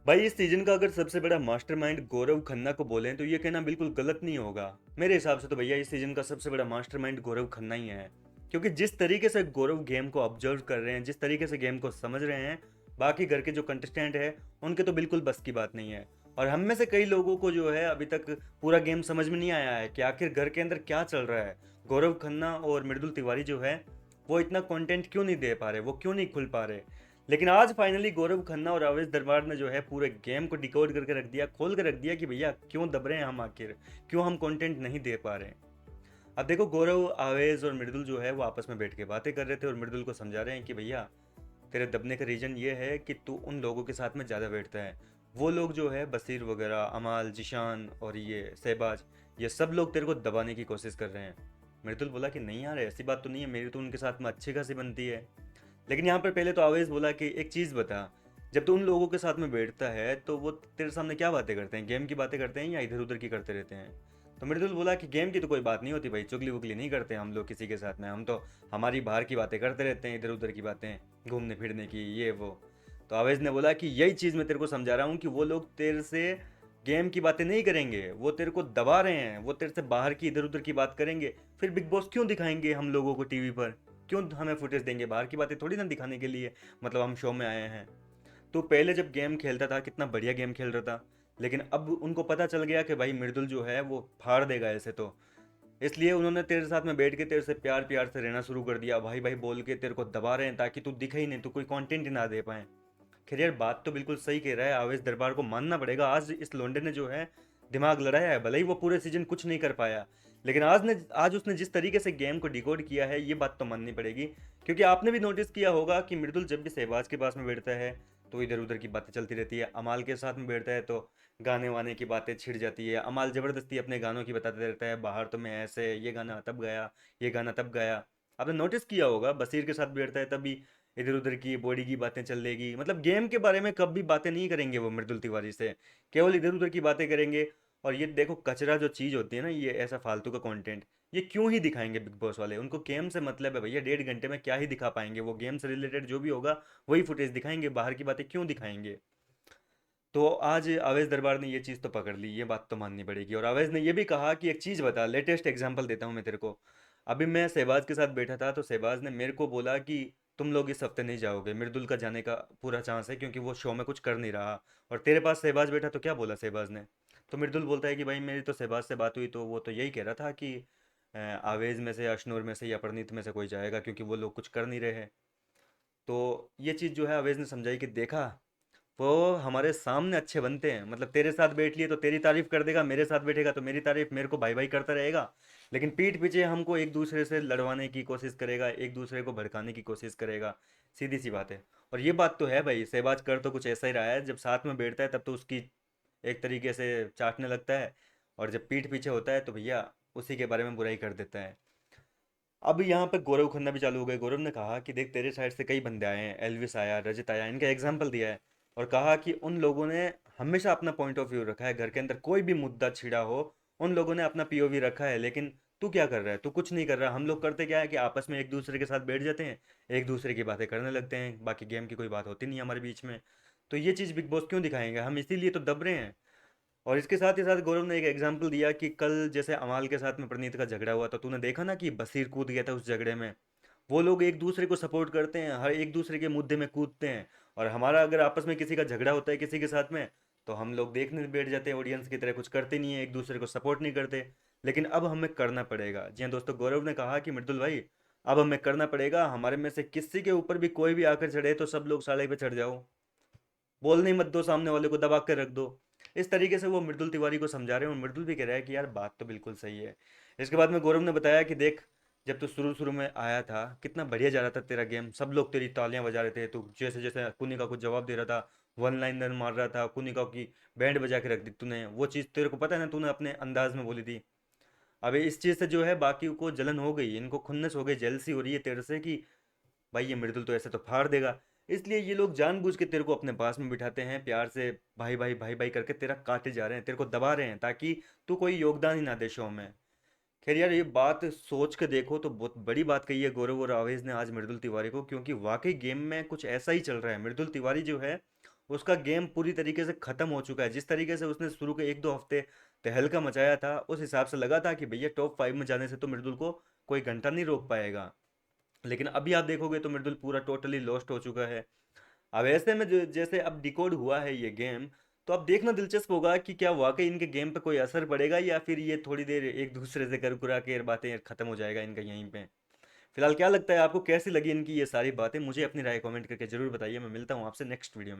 भाई इस सीजन का अगर सबसे बड़ा मास्टरमाइंड गौरव खन्ना को बोलें तो ये कहना बिल्कुल गलत नहीं होगा। मेरे हिसाब से तो भैया इस सीजन का सबसे बड़ा मास्टरमाइंड गौरव खन्ना ही है। क्योंकि जिस तरीके से गौरव गेम को ऑब्जर्व कर रहे हैं, जिस तरीके से गेम को समझ रहे हैं, बाकी घर के जो कंटेस्टेंट है उनके तो बिल्कुल बस की बात नहीं है। और हम में से कई लोगों को जो है अभी तक पूरा गेम समझ में नहीं आया है कि आखिर घर के अंदर क्या चल रहा है। गौरव खन्ना और मृदुल तिवारी जो है वो इतना कंटेंट क्यों नहीं दे पा रहे, वो क्यों नहीं खुल पा रहे। लेकिन आज फाइनली गौरव खन्ना और आवेश दरबार ने जो है पूरे गेम को डिकोड करके रख दिया, खोल कर रख दिया कि भैया क्यों दब रहे हैं हम, आखिर क्यों हम कंटेंट नहीं दे पा रहे हैं। अब देखो गौरव, आवेश और मृदुल जो है वो आपस में बैठ के बातें कर रहे थे और मृदुल को समझा रहे हैं कि भैया तेरे दबने का रीजन ये है कि तू उन लोगों के साथ में ज़्यादा बैठता है। वो लोग जो है बसीर वगैरह, अमाल, जिशान और ये सहबाज, ये सब लोग तेरे को दबाने की कोशिश कर रहे हैं। मृदुल बोला कि नहीं यार, ऐसी बात तो नहीं है, मेरी तो उनके साथ में अच्छी खासी बनती है। लेकिन यहाँ पर पहले तो आवेश बोला कि एक चीज़ बता, जब तू उन लोगों के साथ में बैठता है तो वो तेरे सामने क्या बातें करते हैं, गेम की बातें करते हैं या इधर उधर की करते रहते हैं। तो मृदुल बोला कि गेम की तो कोई बात नहीं होती भाई, चुगली वुगली नहीं करते हम लोग किसी के साथ में, हम तो हमारी बाहर की बातें करते रहते हैं, इधर उधर की बातें, घूमने फिरने की, ये वो। तो आवेश ने बोला कि यही चीज़ मैं तेरे को समझा रहा हूँ कि वो लोग तेरे से गेम की बातें नहीं करेंगे, वो तेरे को दबा रहे हैं, वो तेरे से बाहर की इधर उधर की बात करेंगे। फिर बिग बॉस क्यों दिखाएंगे हम लोगों को टीवी पर, क्यों हमें फुटेज देंगे, बाहर की बातें थोड़ी ना दिखाने के लिए मतलब हम शो में आए हैं। तो पहले जब गेम खेलता था कितना बढ़िया गेम खेल रहा था, लेकिन अब उनको पता चल गया कि भाई मृदुल जो है वो फाड़ देगा ऐसे, तो इसलिए उन्होंने तेरे साथ में बैठ के तेरे से प्यार प्यार से रहना शुरू कर दिया, भाई भाई बोल के तेरे को दबा रहे हैं ताकि तू दिखे ही नहीं, तू कोई कंटेंट ही ना दे पाए। खैर यार, बात तो बिल्कुल सही कह रहा है, आवेश दरबार को मानना पड़ेगा, आज इस लोंडे ने जो है दिमाग लड़ाया है। भले ही वो पूरे सीजन कुछ नहीं कर पाया, लेकिन आज उसने जिस तरीके से गेम को डिकोड किया है ये बात तो माननी पड़ेगी। क्योंकि आपने भी नोटिस किया होगा कि मृदुल जब भी सहबाज के पास में बैठता है तो इधर उधर की बातें चलती रहती है, अमाल के साथ में बैठता है तो गाने वाने की बातें छिड़ जाती है, अमाल ज़बरदस्ती अपने गानों की बताते रहता है, बाहर तो मैं ऐसे, ये गाना तब गाया, ये गाना तब गाया। आपने नोटिस किया होगा बशीर के साथ बैठता है तभी इधर उधर की बॉडी की बातें चल लेगी, मतलब गेम के बारे में कभी बातें नहीं करेंगे वो मृदुल तिवारी से, केवल इधर उधर की बातें करेंगे। और ये देखो कचरा जो चीज़ होती है ना, ये ऐसा फालतू का कंटेंट, ये क्यों ही दिखाएंगे बिग बॉस वाले, उनको गेम से मतलब है भैया, 1.5 घंटे में क्या ही दिखा पाएंगे, वो गेम से रिलेटेड जो भी होगा वही फुटेज दिखाएंगे, बाहर की बातें क्यों दिखाएंगे। तो आज अवैध दरबार ने ये चीज़ तो पकड़ ली, ये बात तो माननी पड़ेगी। और अवैध ने ये भी कहा कि एक चीज़ बता, लेटेस्ट एग्जांपल देता हूँ मैं तेरे को। अभी मैं शहबाज के साथ बैठा था तो शहबाज ने मेरे को बोला कि तुम लोग इस हफ्ते नहीं जाओगे, मृदुल का जाने का पूरा चांस है क्योंकि वो शो में कुछ कर नहीं रहा। और तेरे पास शहबाज बैठा तो क्या बोला शहबाज ने। तो मृदुल बोलता है कि भाई मेरी तो शहबाज से बात हुई तो वो तो यही कह रहा था कि आवेज में से, अशनूर में से या प्रणीत में से कोई जाएगा क्योंकि वो लोग कुछ कर नहीं रहे हैं। तो ये चीज़ जो है अवेज ने समझाई कि देखा, वो हमारे सामने अच्छे बनते हैं, मतलब तेरे साथ बैठ लिए तो तेरी तारीफ कर देगा, मेरे साथ बैठेगा तो मेरी तारीफ, मेरे को भाई भाई करता रहेगा, लेकिन पीठ पीछे हमको एक दूसरे से लड़वाने की कोशिश करेगा, एक दूसरे को भड़काने की कोशिश करेगा। सीधी सी बात है। और ये बात तो है भाई, सहबाज कर तो कुछ ऐसा ही रहा है, जब साथ में बैठता है तब तो उसकी एक तरीके से चाटने लगता है, और जब पीठ पीछे होता है तो भैया उसी के बारे में बुराई कर देता है। अब यहाँ पे गौरव खन्ना भी चालू हो गए। गौरव ने कहा कि देख तेरे साइड से कई बंदे आए हैं, एल्विस आया, रजत आया, इनका एग्जाम्पल दिया है। और कहा कि उन लोगों ने हमेशा अपना पॉइंट ऑफ व्यू रखा है, घर के अंदर कोई भी मुद्दा छिड़ा हो उन लोगों ने अपना पीओवी रखा है। लेकिन तू क्या कर रहा है, तू कुछ नहीं कर रहा। हम लोग करते क्या है कि आपस में एक दूसरे के साथ बैठ जाते हैं, एक दूसरे की बातें करने लगते हैं, बाकी गेम की कोई बात होती नहीं है हमारे बीच में। तो ये चीज़ बिग बॉस क्यों दिखाएंगे, हम इसीलिए तो दब रहे हैं। और इसके साथ ही साथ गौरव ने एक एग्जाम्पल दिया कि कल जैसे अमाल के साथ में प्रणीत का झगड़ा हुआ था, तूने देखा ना कि बसीर कूद गया था उस झगड़े में। वो लोग एक दूसरे को सपोर्ट करते हैं, हर एक दूसरे के मुद्दे में कूदते हैं। और हमारा अगर आपस में किसी का झगड़ा होता है किसी के साथ में, तो हम लोग देखने बैठ जाते हैं, ऑडियंस की तरह कुछ करते नहीं है, एक दूसरे को सपोर्ट नहीं करते। लेकिन अब हमें करना पड़ेगा। जी हाँ दोस्तों, गौरव ने कहा कि मृदुल भाई अब हमें करना पड़ेगा, हमारे में से किसी के ऊपर भी कोई भी आकर चढ़े तो सब लोग साले पे चढ़ जाओ, बोलने मत दो, सामने वाले को दबा कर रख दो। इस तरीके से वो मृदुल तिवारी को समझा रहे हैं और मृदुल भी कह रहा है कि यार बात तो बिल्कुल सही है। इसके बाद में गौरव ने बताया कि देख, जब तू शुरू शुरू में आया था कितना बढ़िया जा रहा था तेरा गेम, सब लोग तेरी तालियां बजा रहे थे, तू जैसे जैसे कुनिका को जवाब दे रहा था, वन लाइनर मार रहा था, कुनिका की बैंड बजा के रख दी तूने, वो चीज़ तेरे को पता है ना, तूने अपने अंदाज में बोली थी। अबे इस चीज़ से जो है बाकी को जलन हो गई, इनको खुन्नस हो गई, जेलसी हो रही है तेरे से कि भाई ये मृदुल तो ऐसे तो फाड़ देगा। इसलिए ये लोग जानबूझ के तेरे को अपने पास में बिठाते हैं, प्यार से भाई भाई भाई भाई करके तेरा काटे जा रहे हैं, तेरे को दबा रहे हैं ताकि तू कोई योगदान ही ना दे शो में। खैर यार, ये बात सोच के देखो तो बहुत बड़ी बात कही है गौरव और आवेश ने आज मृदुल तिवारी को, क्योंकि वाकई गेम में कुछ ऐसा ही चल रहा है। मृदुल तिवारी जो है उसका गेम पूरी तरीके से ख़त्म हो चुका है। जिस तरीके से उसने शुरू के 1-2 हफ्ते तहलका मचाया था, उस हिसाब से लगा था कि भैया टॉप 5 में जाने से तो मृदुल को कोई घंटा नहीं रोक पाएगा। लेकिन अभी आप देखोगे तो मृदुल पूरा टोटली लॉस्ट हो चुका है। अब ऐसे में जैसे अब डिकोड हुआ है ये गेम, तो अब देखना दिलचस्प होगा कि क्या वाकई इनके गेम पे कोई असर पड़ेगा या फिर ये थोड़ी देर एक दूसरे से कर कुरा के बातें खत्म हो जाएगा इनका यहीं पे। फिलहाल क्या लगता है आपको, कैसी लगी इनकी ये सारी बातें? मुझे अपनी राय कमेंट करके जरूर बताइए। मैं मिलता हूँ आपसे नेक्स्ट वीडियो में।